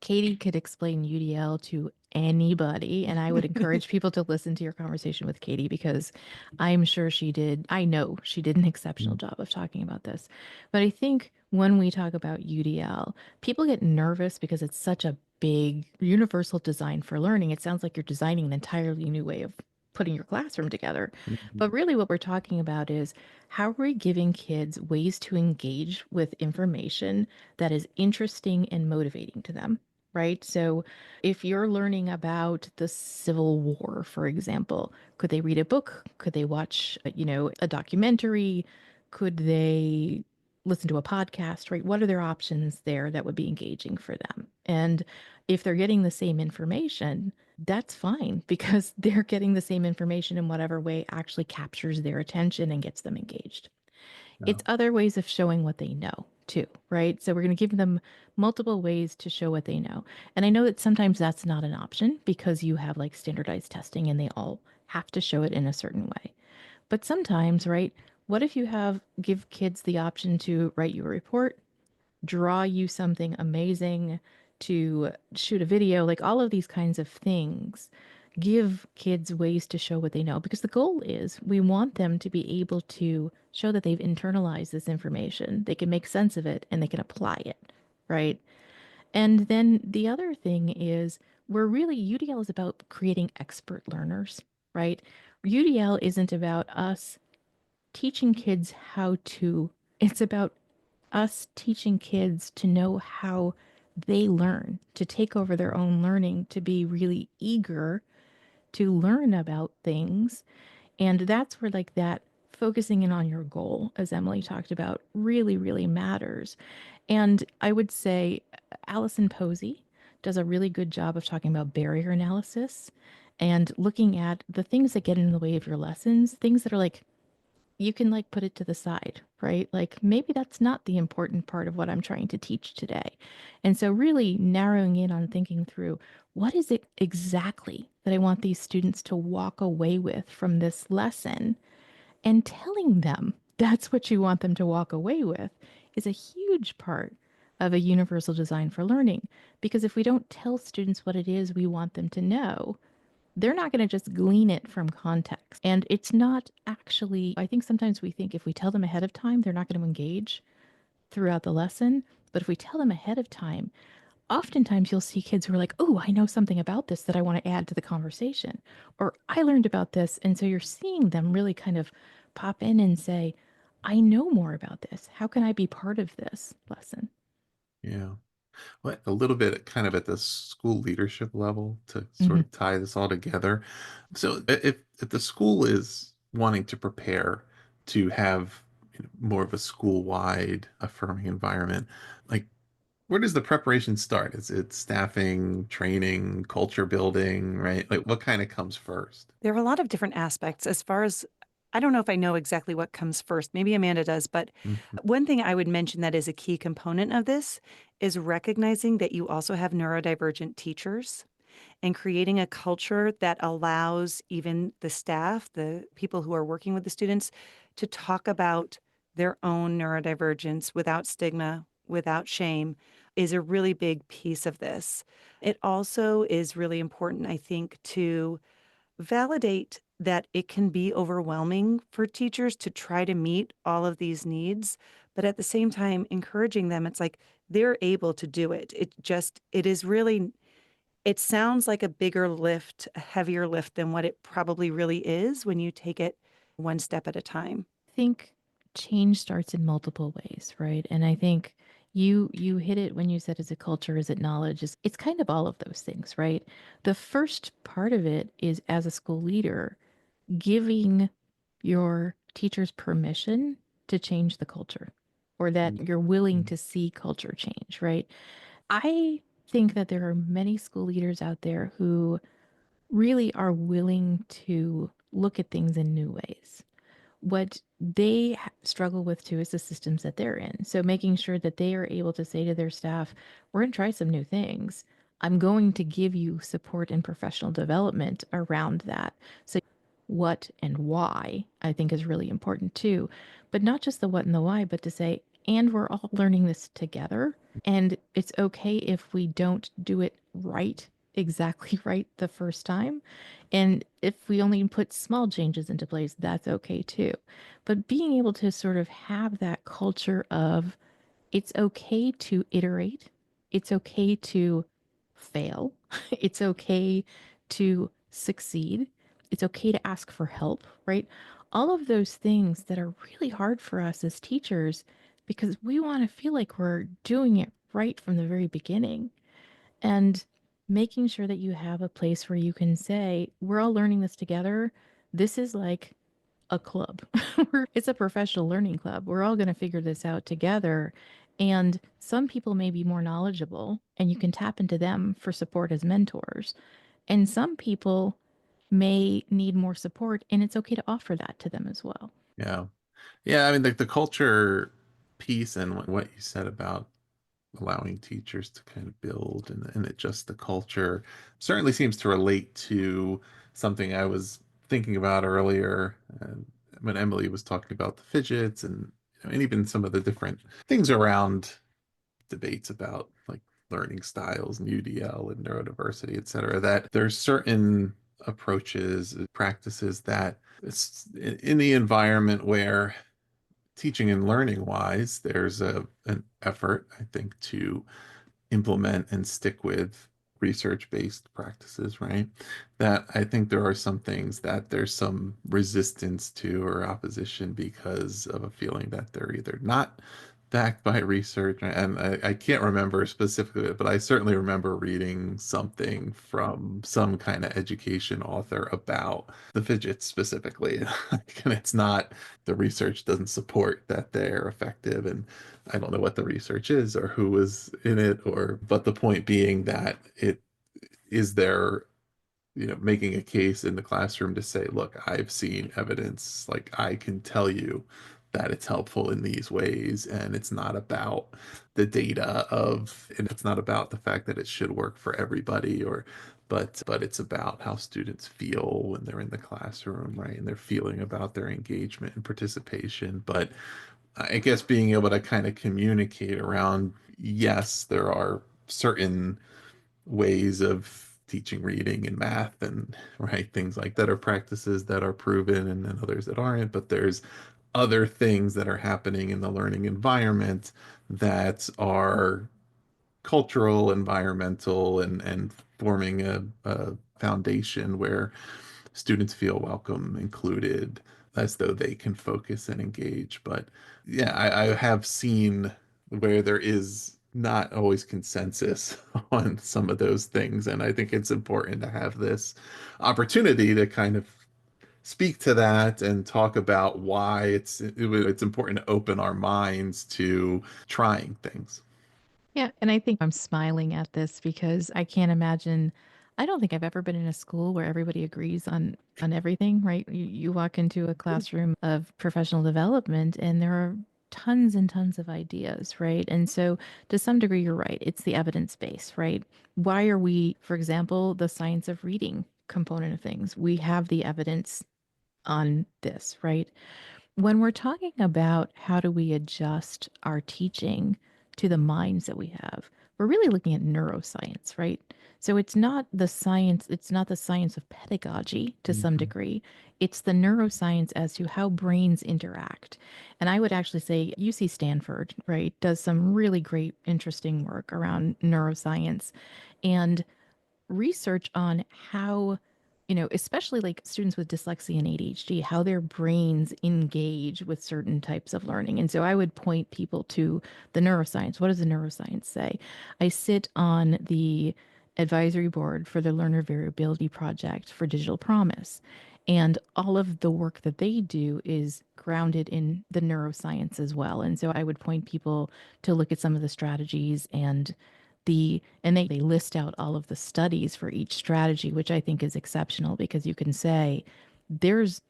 could explain UDL to anybody, and I would encourage people to listen to your conversation with Katie because I'm sure she did. I know she did an exceptional job of talking about this. But I think when we talk about UDL, people get nervous because it's such a big universal design for learning. It sounds like you're designing an entirely new way of putting your classroom together. Mhm. But really, what we're talking about is how are we giving kids ways to engage with information that is interesting and motivating to them? Right. So if you're learning about the Civil War, for example, could they read a book? Could they watch, a documentary? Could they listen to a podcast? Right. What are their options there that would be engaging for them? And if they're getting the same information, that's fine because they're getting the same information in whatever way actually captures their attention and gets them engaged. Yeah. It's other ways of showing what they know too, right? So we're going to give them multiple ways to show what they know. And I know that sometimes that's not an option because you have like standardized testing and they all have to show it in a certain way. But sometimes, right? What if you give kids the option to write you a report, draw you something amazing, to shoot a video, like all of these kinds of things give kids ways to show what they know because the goal is we want them to be able to show that they've internalized this information, they can make sense of it and they can apply it, right? And then the other thing is we're really UDL is about creating expert learners, right? UDL isn't about us teaching kids how to, it's about us teaching kids to know how they learn, to take over their own learning, to be really eager to learn about things. And that's where, like, that focusing in on your goal, as Emily talked about, really, really matters. And I would say Allison Posey does a really good job of talking about barrier analysis and looking at the things that get in the way of your lessons, things that are like, you can like put it to the side, right? Like maybe that's not the important part of what I'm trying to teach today. And so really narrowing in on thinking through what is it exactly that I want these students to walk away with from this lesson, and telling them that's what you want them to walk away with is a huge part of a universal design for learning. Because if we don't tell students what it is we want them to know, they're not going to just glean it from context. And it's not actually, I think sometimes we think if we tell them ahead of time, they're not going to engage throughout the lesson. But if we tell them ahead of time, oftentimes you'll see kids who are like, oh, I know something about this that I want to add to the conversation. Or I learned about this. And so you're seeing them really kind of pop in and say, I know more about this. How can I be part of this lesson? Yeah. Well, a little bit kind of at the school leadership level to sort Mm-hmm. of tie this all together. So if the school is wanting to prepare to have more of a school-wide affirming environment, like where does the preparation start? Is it staffing, training, culture building, right? Like what kind of comes first? There are a lot of different aspects as far as I don't know if I know exactly what comes first. Maybe Amanda does, but Mhm. one thing I would mention that is a key component of this is recognizing that you also have neurodivergent teachers and creating a culture that allows even the staff, the people who are working with the students, to talk about their own neurodivergence without stigma, without shame, is a really big piece of this. It also is really important, I think, to validate that it can be overwhelming for teachers to try to meet all of these needs, but at the same time, encouraging them, it's like they're able to do it. It is really, it sounds like a bigger lift, a heavier lift than what it probably really is when you take it one step at a time. Think change starts in multiple ways, right? And I think You hit it when you said, is it culture, is it knowledge? It's kind of all of those things, right? The first part of it is, as a school leader, giving your teachers permission to change the culture, or that you're willing to see culture change, right? I think that there are many school leaders out there who really are willing to look at things in new ways. What they struggle with too is the systems that they're in. So making sure that they are able to say to their staff, we're going to try some new things. I'm going to give you support and professional development around that. So what and why, I think, is really important too. But not just the what and the why, but to say, and we're all learning this together. And it's okay if we don't do it right, exactly right the first time. And if we only put small changes into place, that's okay too. But being able to sort of have that culture of, it's okay to iterate, it's okay to fail, it's okay to succeed, it's okay to ask for help, right? All of those things that are really hard for us as teachers, because we want to feel like we're doing it right from the very beginning. And making sure that you have a place where you can say, we're all learning this together. This is like a club. It's a professional learning club. We're all going to figure this out together. And some people may be more knowledgeable, and you can tap into them for support as mentors. And some people may need more support, and it's okay to offer that to them as well. Yeah. Yeah, I mean, the culture piece and what you said about allowing teachers to kind of build and adjust the culture certainly seems to relate to something I was thinking about earlier when Emily was talking about the fidgets and even some of the different things around debates about like learning styles and UDL and neurodiversity, et cetera, that there's certain approaches, practices that it's in the environment where teaching and learning wise, there's an effort, I think, to implement and stick with research-based practices, right? That I think there are some things that there's some resistance to or opposition because of a feeling that they're either not backed by research. And I can't remember specifically, but I certainly remember reading something from some kind of education author about the fidgets specifically. And it's not, the research doesn't support that they're effective. And I don't know what the research is or who was in it, but the point being that it is there, making a case in the classroom to say, look, I've seen evidence, like I can tell you that it's helpful in these ways, and it's not about the data and it's not about the fact that it should work for everybody but it's about how students feel when they're in the classroom, right? And they're feeling about their engagement and participation. But I guess being able to kind of communicate around, yes, there are certain ways of teaching reading and math and right things like that are practices that are proven and then others that aren't, but there's other things that are happening in the learning environment that are cultural, environmental, and forming a foundation where students feel welcome, included, as though they can focus and engage. But yeah, I have seen where there is not always consensus on some of those things. And I think it's important to have this opportunity to kind of speak to that and talk about why it's important to open our minds to trying things. Yeah, and I think I'm smiling at this because I can't imagine. I don't think I've ever been in a school where everybody agrees on everything, right? You walk into a classroom of professional development and there are tons and tons of ideas, right? And so to some degree you're right. It's the evidence base, right? Why are we, for example, the science of reading component of things? We have the evidence on this, right? When we're talking about how do we adjust our teaching to the minds that we have, we're really looking at neuroscience, right? So it's not the science of pedagogy to some Mhm. degree. It's the neuroscience as to how brains interact. And I would actually say UC Stanford, right, does some really great, interesting work around neuroscience and research on how especially like students with dyslexia and ADHD, how their brains engage with certain types of learning. And so I would point people to the neuroscience. What does the neuroscience say? I sit on the advisory board for the Learner Variability Project for Digital Promise. And all of the work that they do is grounded in the neuroscience as well. And so I would point people to look at some of the strategies and they list out all of the studies for each strategy, which I think is exceptional because you can say there's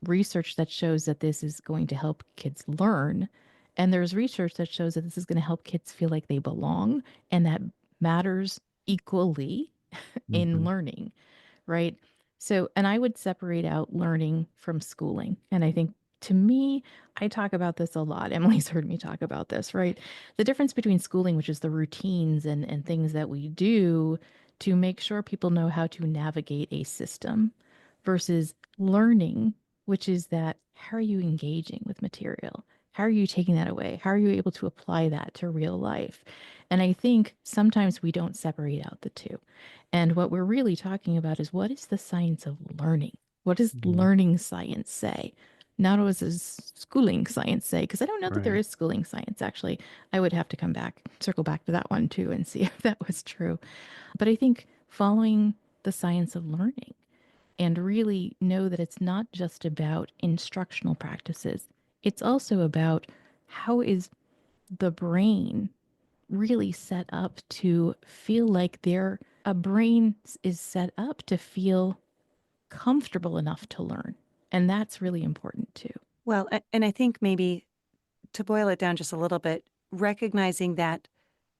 research that shows that this is going to help kids learn, and there's research that shows that this is going to help kids feel like they belong, and that matters equally in Mhm. learning, right? So, and I would separate out learning from schooling. And I think to me, I talk about this a lot. Emily's heard me talk about this, right? The difference between schooling, which is the routines and things that we do to make sure people know how to navigate a system, versus learning, which is that how are you engaging with material? How are you taking that away? How are you able to apply that to real life? And I think sometimes we don't separate out the two. And what we're really talking about is what is the science of learning? What does Mhm. learning science say? Not what does schooling science say? Because I don't know that there Right. is schooling science, actually. I would have to circle back to that one too, and see if that was true. But I think following the science of learning and really know that it's not just about instructional practices, it's also about how is the brain really set up to feel like a brain is set up to feel comfortable enough to learn. And that's really important too. Well, and I think maybe to boil it down just a little bit, recognizing that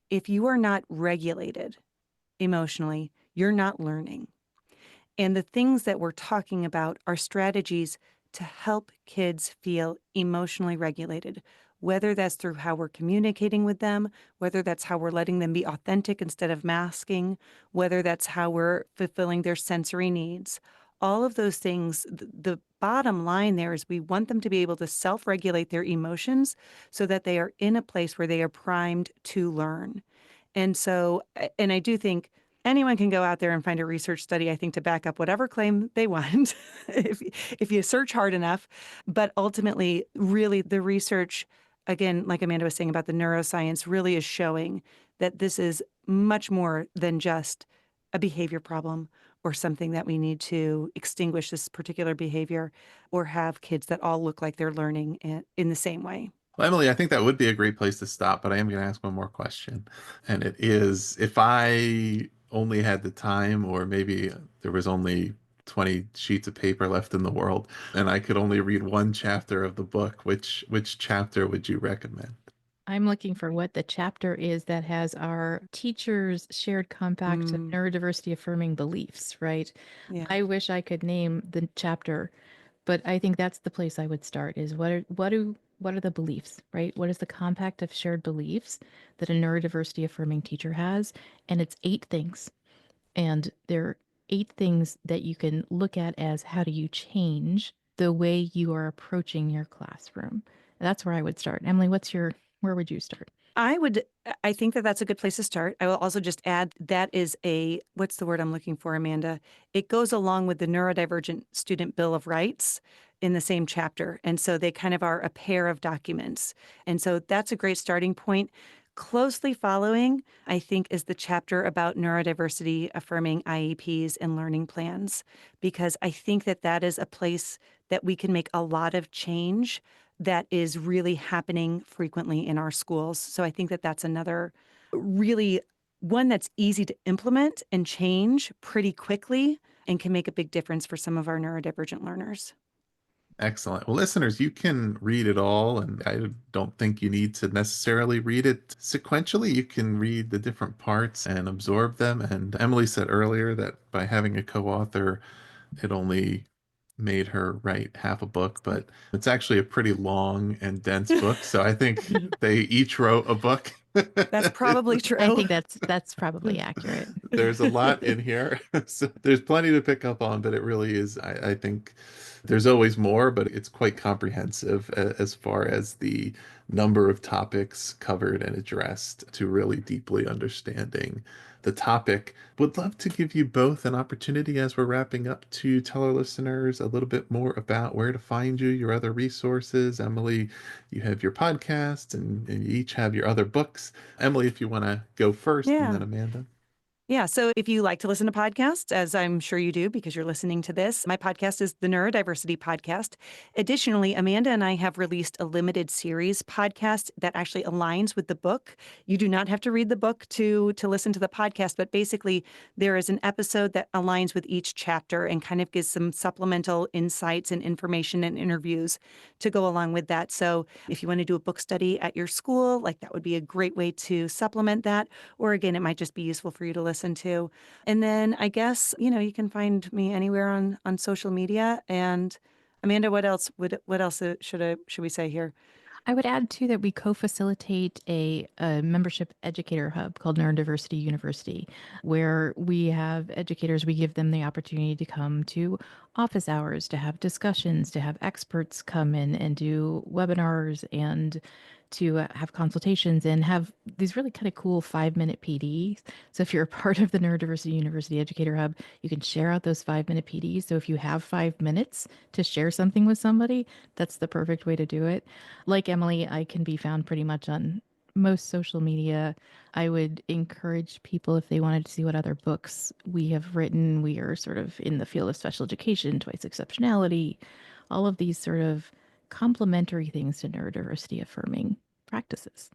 if you are not regulated emotionally, you're not learning. And the things that we're talking about are strategies to help kids feel emotionally regulated, whether that's through how we're communicating with them, whether that's how we're letting them be authentic instead of masking, whether that's how we're fulfilling their sensory needs. All of those things, the bottom line there is we want them to be able to self regulate their emotions so that they are in a place where they are primed to learn. And so, and I do think anyone can go out there and find a research study, I think, to back up whatever claim they want if, if you search hard enough. But ultimately, really, the research, again, like Amanda was saying about the neuroscience, really is showing that this is much more than just a behavior problem or something that we need to extinguish this particular behavior or have kids that all look like they're learning in the same way. Well, Emily, I think that would be a great place to stop, but I am going to ask one more question. And it is, if I only had the time, or maybe there was only 20 sheets of paper left in the world, and I could only read one chapter of the book, which chapter would you recommend? I'm looking for what the chapter is that has our teachers' shared compact of Mm, neurodiversity affirming beliefs, right? yeah. I wish I could name the chapter, but I think that's the place I would start is what are the beliefs, right? What is the compact of shared beliefs that a neurodiversity affirming teacher has? And it's 8 things. And there are 8 things that you can look at as how do you change the way you are approaching your classroom. That's where I would start. Emily, where would you start? I think that that's a good place to start. I will also just add that is what's the word I'm looking for, Amanda? It goes along with the Neurodivergent Student Bill of Rights in the same chapter. And so they kind of are a pair of documents. And so that's a great starting point. Closely following, I think, is the chapter about neurodiversity affirming IEPs and learning plans, because I think that that is a place that we can make a lot of change that is really happening frequently in our schools. So I think that that's another really one that's easy to implement and change pretty quickly and can make a big difference for some of our neurodivergent learners. Excellent. Well, listeners, you can read it all, and I don't think you need to necessarily read it sequentially. You can read the different parts and absorb them. And Emily said earlier that by having a co-author, it only made her write half a book, but it's actually a pretty long and dense book. So I think they each wrote a book. That's probably I true. think that's probably accurate. There's a lot in here. So there's plenty to pick up on, but it really is, I think, There's always more, but it's quite comprehensive as far as the number of topics covered and addressed to really deeply understanding the topic. Would love to give you both an opportunity as we're wrapping up to tell our listeners a little bit more about where to find you, your other resources. Emily, you have your podcast and you each have your other books. Emily, if you want to go first, and Yeah. then Amanda. Yeah. So if you like to listen to podcasts, as I'm sure you do because you're listening to this, my podcast is the Neurodiversity Podcast. Additionally, Amanda and I have released a limited series podcast that actually aligns with the book. You do not have to read the book to listen to the podcast, but basically there is an episode that aligns with each chapter and kind of gives some supplemental insights and information and interviews to go along with that. So if you want to do a book study at your school, like that would be a great way to supplement that. Or again, it might just be useful for you to listen to. And then I guess, you can find me anywhere on social media. And Amanda, what else should we say here? I would add too that we co-facilitate a membership educator hub called Neurodiversity University, where we have educators, we give them the opportunity to come to office hours, to have discussions, to have experts come in and do webinars and to have consultations and have these really kind of cool 5-minute PDs. So if you're a part of the Neurodiversity University Educator Hub, you can share out those 5-minute PDs. So if you have 5 minutes to share something with somebody, that's the perfect way to do it. Like Emily, I can be found pretty much on most social media. I would encourage people if they wanted to see what other books we have written. We are sort of in the field of special education, twice exceptionality, all of these sort of complementary things to neurodiversity affirming practices.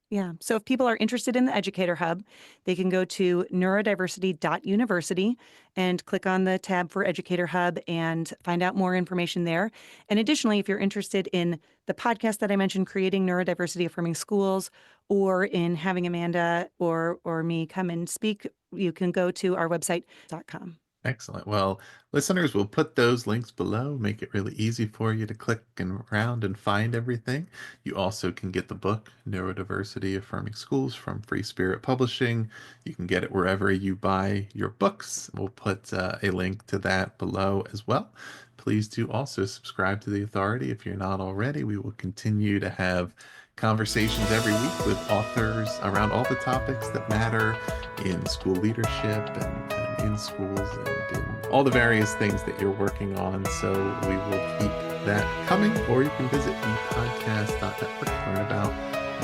Yeah. So if people are interested in the Educator Hub, they can go to neurodiversity.university and click on the tab for Educator Hub and find out more information there. And additionally, if you're interested in the podcast that I mentioned, Creating Neurodiversity Affirming Schools, or in having Amanda or me come and speak, you can go to our website.com. Excellent. Well, listeners, we'll put those links below, make it really easy for you to click and around and find everything. You also can get the book, Neurodiversity Affirming Schools, from Free Spirit Publishing. You can get it wherever you buy your books. We'll put a link to that below as well. Please do also subscribe to The Authority if you're not already. We will continue to have conversations every week with authors around all the topics that matter in school leadership and in schools and in all the various things that you're working on. So we will keep that coming, or you can visit bepodcast.network to learn about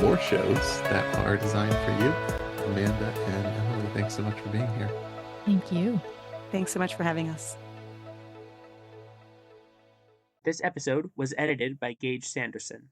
more shows that are designed for you. Amanda and Emily, thanks so much for being here. Thank you. Thanks so much for having us. This episode was edited by Gage Sanderson.